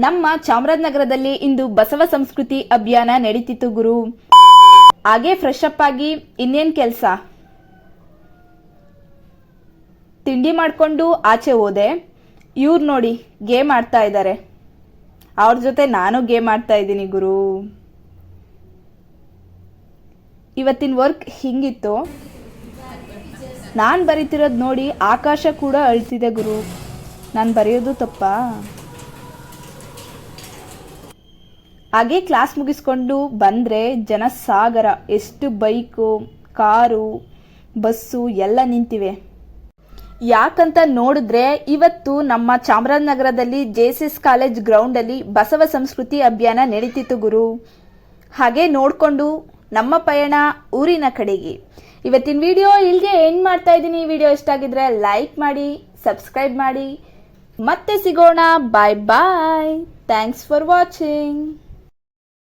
ನಮ್ಮ ಚಾಮರಾಜನಗರದಲ್ಲಿ ಇಂದು ಬಸವ ಸಂಸ್ಕೃತಿ ಅಭಿಯಾನ ನಡೀತಿತ್ತು ಗುರು. ಹಾಗೆ ಫ್ರೆಶ್ ಅಪ್ ಆಗಿ ಇನ್ನೇನ್ ಕೆಲಸ, ತಿಂಡಿ ಮಾಡ್ಕೊಂಡು ಆಚೆ ಹೋದೆ. ಇವ್ರು ನೋಡಿ ಗೇಮ್ ಆಡ್ತಾ ಇದ್ದಾರೆ. ಅವ್ರ ಜೊತೆ ನಾನು ಗೇಮ್ ಆಡ್ತಾ ಇದ್ದೀನಿ ಗುರು. ಇವತ್ತಿನ ವರ್ಕ್ ಹಿಂಗಿತ್ತು. ನಾನು ಬರೀತಿರೋದು ನೋಡಿ ಆಕಾಶ ಕೂಡ ಅಳ್ತಿದೆ ಗುರು. ನಾನು ಬರೆಯೋದು ತಪ್ಪಾ? ಹಾಗೆ ಕ್ಲಾಸ್ ಮುಗಿಸ್ಕೊಂಡು ಬಂದರೆ ಜನ ಸಾಗರ. ಎಷ್ಟು ಬೈಕು, ಕಾರು, ಬಸ್ಸು ಎಲ್ಲ ನಿಂತಿವೆ. ಯಾಕಂತ ನೋಡಿದ್ರೆ ಇವತ್ತು ನಮ್ಮ ಚಾಮರಾಜನಗರದಲ್ಲಿ JSS ಕಾಲೇಜ್ ಗ್ರೌಂಡಲ್ಲಿ ಬಸವ ಸಂಸ್ಕೃತಿ ಅಭಿಯಾನ ನಡೀತಿತ್ತು ಗುರು. ಹಾಗೆ ನೋಡಿಕೊಂಡು ನಮ್ಮ ಪಯಣ ಊರಿನ ಕಡೆಗೆ. ಇವತ್ತಿನ ವಿಡಿಯೋ ಇಲ್ಲಿಗೆ ಎಂಡ್ ಮಾಡ್ತಾ ಇದ್ದೀನಿ. ವಿಡಿಯೋ ಇಷ್ಟ ಆಗಿದ್ರೆ ಲೈಕ್ ಮಾಡಿ, ಸಬ್ಸ್ಕ್ರೈಬ್ ಮಾಡಿ. ಮತ್ತೆ ಸಿಗೋಣ. Bye bye. Thanks for watching.